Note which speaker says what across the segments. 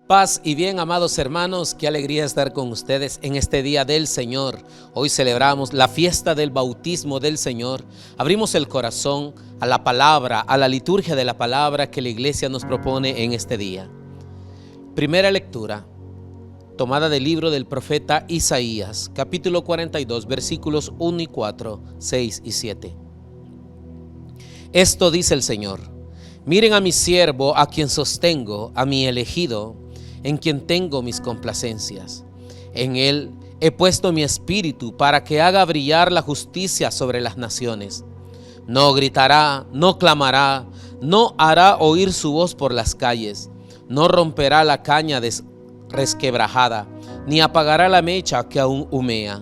Speaker 1: Paz y bien, amados hermanos, qué alegría estar con ustedes en este día del Señor. Hoy celebramos la fiesta del bautismo del Señor. Abrimos el corazón a la palabra, a la liturgia de la palabra que la iglesia nos propone en este día. Primera lectura, tomada del libro del profeta Isaías, capítulo 42, versículos 1 y 4, 6 y 7. Esto dice el Señor: miren a mi siervo, a quien sostengo, a mi elegido, en quien tengo mis complacencias. En él he puesto mi espíritu para que haga brillar la justicia sobre las naciones. No gritará, no clamará, no hará oír su voz por las calles, no romperá la caña resquebrajada, ni apagará la mecha que aún humea.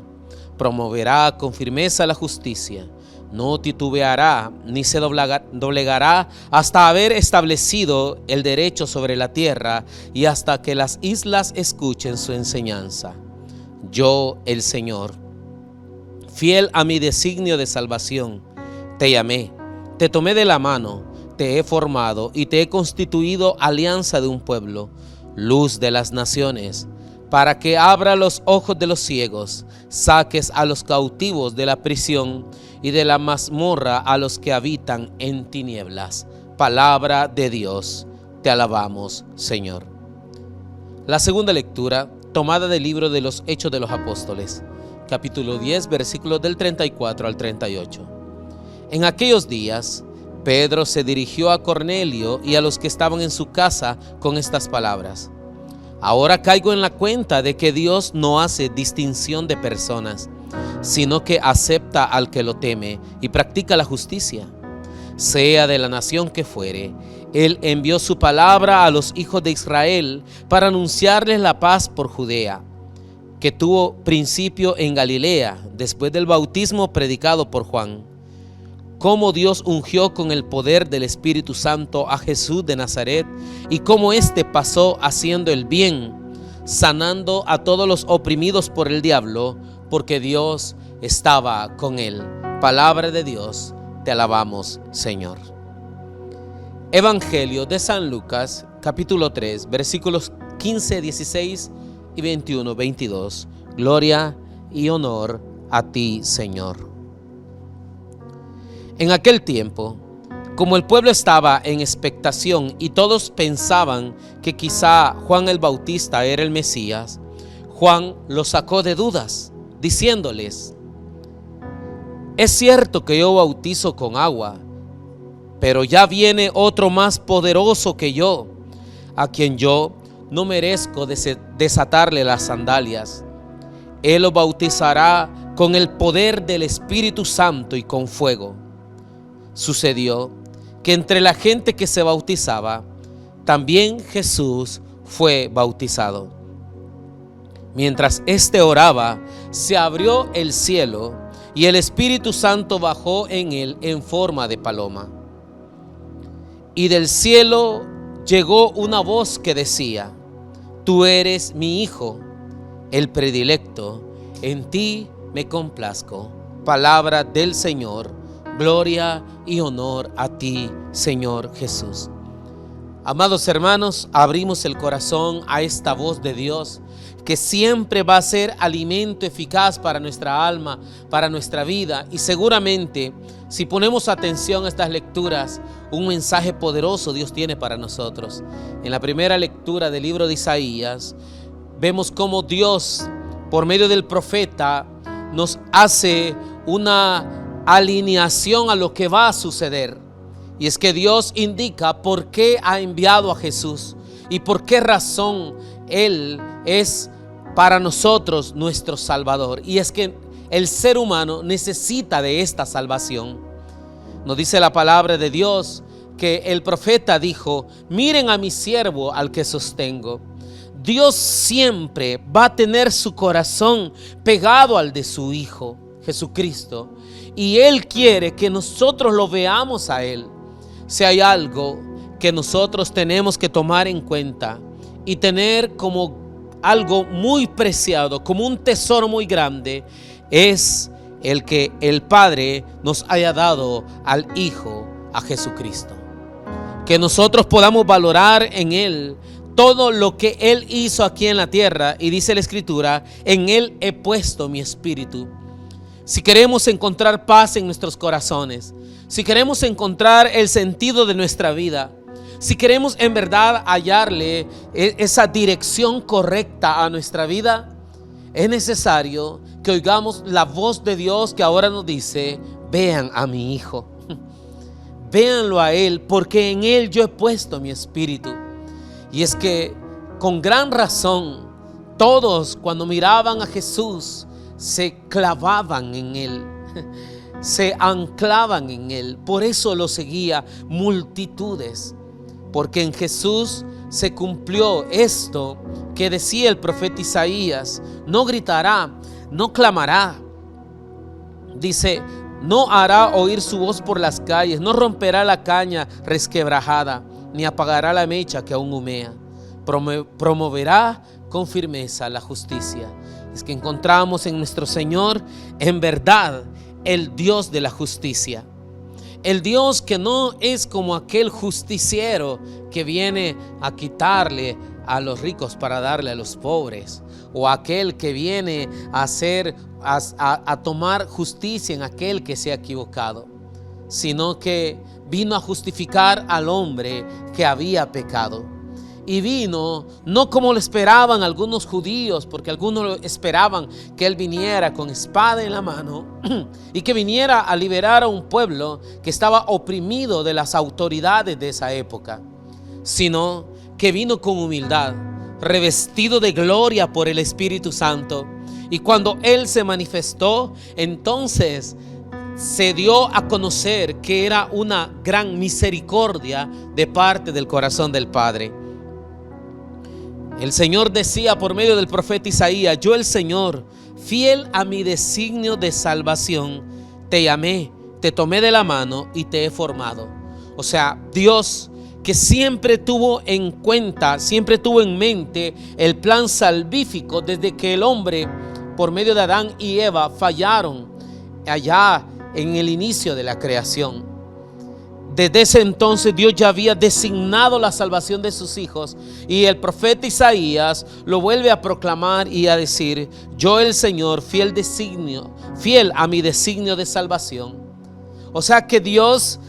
Speaker 1: Promoverá con firmeza la justicia. No titubeará ni se doblegará hasta haber establecido el derecho sobre la tierra y hasta que las islas escuchen su enseñanza. Yo, el Señor, fiel a mi designio de salvación, te llamé, te tomé de la mano, te he formado y te he constituido alianza de un pueblo, luz de las naciones, para que abra los ojos de los ciegos, saques a los cautivos de la prisión y de la mazmorra a los que habitan en tinieblas. Palabra de Dios, te alabamos, Señor. La segunda lectura, tomada del libro de los Hechos de los Apóstoles, capítulo 10, versículos del 34 al 38. En aquellos días, Pedro se dirigió a Cornelio y a los que estaban en su casa con estas palabras: ahora caigo en la cuenta de que Dios no hace distinción de personas, sino que acepta al que lo teme y practica la justicia. Sea de la nación que fuere, Él envió su palabra a los hijos de Israel para anunciarles la paz por Judea, que tuvo principio en Galilea, después del bautismo predicado por Juan. Cómo Dios ungió con el poder del Espíritu Santo a Jesús de Nazaret y cómo éste pasó haciendo el bien, sanando a todos los oprimidos por el diablo, porque Dios estaba con él. Palabra de Dios, te alabamos, Señor. Evangelio de San Lucas, capítulo 3, versículos 15, 16 y 21, 22. Gloria y honor a ti, Señor. En aquel tiempo, como el pueblo estaba en expectación y todos pensaban que quizá Juan el Bautista era el Mesías, Juan los sacó de dudas, diciéndoles: es cierto que yo bautizo con agua, pero ya viene otro más poderoso que yo, a quien yo no merezco desatarle las sandalias. Él los bautizará con el poder del Espíritu Santo y con fuego. Sucedió que entre la gente que se bautizaba, también Jesús fue bautizado. Mientras éste oraba, se abrió el cielo y el Espíritu Santo bajó en él en forma de paloma. Y del cielo llegó una voz que decía: tú eres mi Hijo, el predilecto, en ti me complazco. Palabra del Señor. Gloria y honor a ti, Señor Jesús. Amados hermanos, abrimos el corazón a esta voz de Dios que siempre va a ser alimento eficaz para nuestra alma, para nuestra vida, y seguramente si ponemos atención a estas lecturas, un mensaje poderoso Dios tiene para nosotros. En la primera lectura del libro de Isaías vemos cómo Dios, por medio del profeta, nos hace una alineación a lo que va a suceder. Y es que Dios indica por qué ha enviado a Jesús y por qué razón Él es para nosotros nuestro Salvador. Y es que el ser humano necesita de esta salvación. Nos dice la palabra de Dios que el profeta dijo: miren a mi siervo al que sostengo. Dios siempre va a tener su corazón pegado al de su Hijo Jesucristo, y Él quiere que nosotros lo veamos a Él. Si hay algo que nosotros tenemos que tomar en cuenta y tener como algo muy preciado, como un tesoro muy grande, es el que el Padre nos haya dado al Hijo, a Jesucristo. Que nosotros podamos valorar en Él todo lo que Él hizo aquí en la tierra, y dice la Escritura, en Él he puesto mi espíritu. Si queremos encontrar paz en nuestros corazones, si queremos encontrar el sentido de nuestra vida, si queremos en verdad hallarle esa dirección correcta a nuestra vida, es necesario que oigamos la voz de Dios que ahora nos dice: vean a mi Hijo, véanlo a Él, porque en Él yo he puesto mi espíritu. Y es que con gran razón todos, cuando miraban a Jesús, se clavaban en Él, se anclaban en Él. Por eso lo seguía multitudes, porque en Jesús se cumplió esto que decía el profeta Isaías: no gritará, no clamará. Dice: no hará oír su voz por las calles, no romperá la caña resquebrajada, ni apagará la mecha que aún humea. Promoverá con firmeza la justicia. Es que encontramos en nuestro Señor en verdad el Dios de la justicia. El Dios que no es como aquel justiciero que viene a quitarle a los ricos para darle a los pobres, o aquel que viene a tomar justicia en aquel que se ha equivocado, sino que vino a justificar al hombre que había pecado. Y vino no como lo esperaban algunos judíos, porque algunos esperaban que Él viniera con espada en la mano y que viniera a liberar a un pueblo que estaba oprimido de las autoridades de esa época, sino que vino con humildad, revestido de gloria por el Espíritu Santo. Y cuando Él se manifestó, entonces se dio a conocer que era una gran misericordia de parte del corazón del Padre. El Señor decía por medio del profeta Isaías: yo, el Señor, fiel a mi designio de salvación, te llamé, te tomé de la mano y te he formado. O sea, Dios, que siempre tuvo en cuenta, siempre tuvo en mente el plan salvífico desde que el hombre, por medio de Adán y Eva, fallaron allá en el inicio de la creación. Desde ese entonces Dios ya había designado la salvación de sus hijos, y el profeta Isaías lo vuelve a proclamar y a decir: yo, el Señor, fiel a mi designio de salvación. O sea que Dios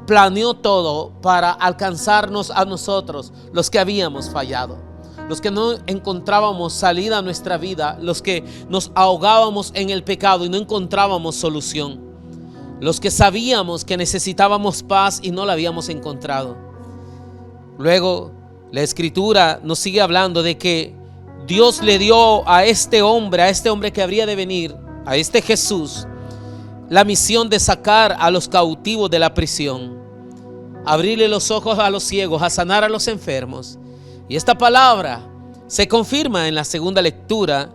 Speaker 1: planeó todo para alcanzarnos a nosotros, los que habíamos fallado, los que no encontrábamos salida a nuestra vida, los que nos ahogábamos en el pecado y no encontrábamos solución, los que sabíamos que necesitábamos paz y no la habíamos encontrado. Luego la Escritura nos sigue hablando de que Dios le dio a este hombre que habría de venir, a este Jesús, la misión de sacar a los cautivos de la prisión, abrirle los ojos a los ciegos, a sanar a los enfermos. Y esta palabra se confirma en la segunda lectura,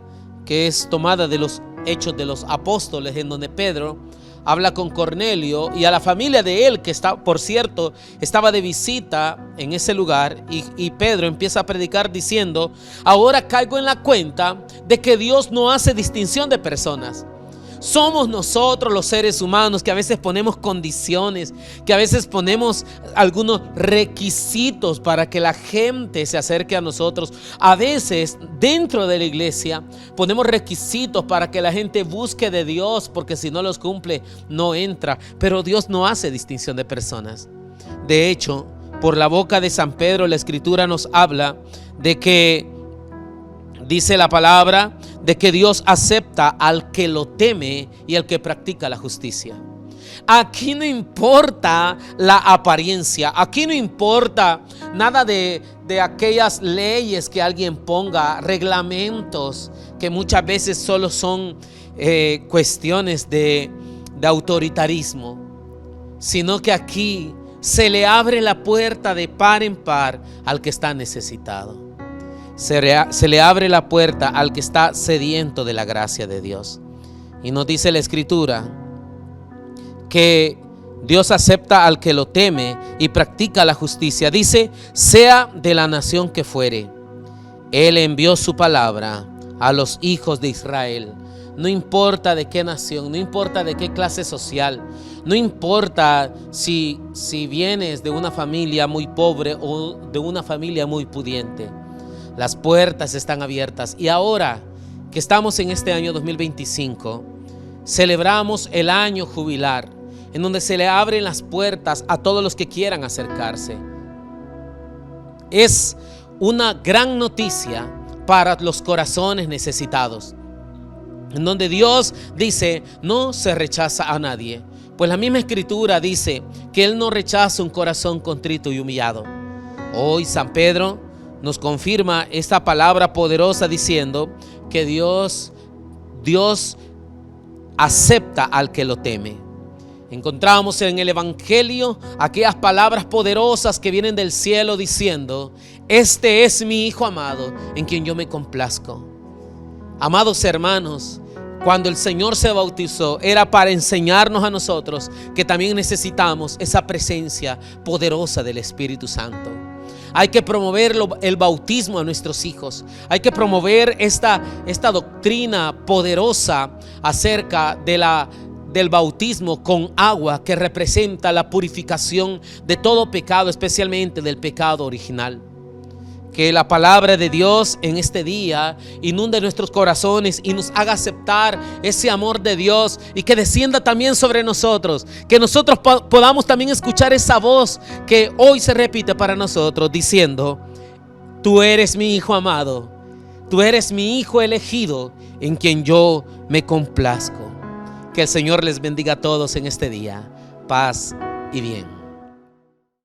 Speaker 1: que es tomada de los Hechos de los Apóstoles, en donde Pedro habla con Cornelio y a la familia de él, que está, por cierto, estaba de visita en ese lugar, y Pedro empieza a predicar diciendo: ahora caigo en la cuenta de que Dios no hace distinción de personas. Somos nosotros los seres humanos que a veces ponemos condiciones, que a veces ponemos algunos requisitos para que la gente se acerque a nosotros. A veces dentro de la iglesia ponemos requisitos para que la gente busque de Dios, porque si no los cumple no entra. Pero Dios no hace distinción de personas. De hecho, por la boca de San Pedro, la Escritura nos habla de que, dice la palabra, de que Dios acepta al que lo teme y al que practica la justicia. Aquí no importa la apariencia, aquí no importa nada de aquellas leyes que alguien ponga, reglamentos que muchas veces solo son cuestiones de autoritarismo, sino que aquí se le abre la puerta de par en par al que está necesitado. Se le abre la puerta al que está sediento de la gracia de Dios. Y nos dice la Escritura que Dios acepta al que lo teme y practica la justicia. Dice: sea de la nación que fuere, Él envió su palabra a los hijos de Israel. No importa de qué nación, no importa de qué clase social, no importa si vienes de una familia muy pobre o de una familia muy pudiente. Las puertas están abiertas. Y ahora que estamos en este año 2025, celebramos el año jubilar, en donde se le abren las puertas a todos los que quieran acercarse. Es una gran noticia para los corazones necesitados, en donde Dios dice: no se rechaza a nadie, pues la misma Escritura dice que Él no rechaza un corazón contrito y humillado. Hoy San Pedro nos confirma esta palabra poderosa diciendo que Dios acepta al que lo teme. Encontramos en el Evangelio aquellas palabras poderosas que vienen del cielo diciendo: este es mi Hijo amado, en quien yo me complazco. Amados hermanos, cuando el Señor se bautizó, era para enseñarnos a nosotros que también necesitamos esa presencia poderosa del Espíritu Santo. Hay que promover el bautismo a nuestros hijos. Hay que promover esta doctrina poderosa acerca del bautismo con agua, que representa la purificación de todo pecado, especialmente del pecado original. Que la palabra de Dios en este día inunde nuestros corazones y nos haga aceptar ese amor de Dios, y que descienda también sobre nosotros. Que nosotros podamos también escuchar esa voz que hoy se repite para nosotros diciendo: tú eres mi Hijo amado, tú eres mi Hijo elegido, en quien yo me complazco. Que el Señor les bendiga a todos en este día. Paz y bien.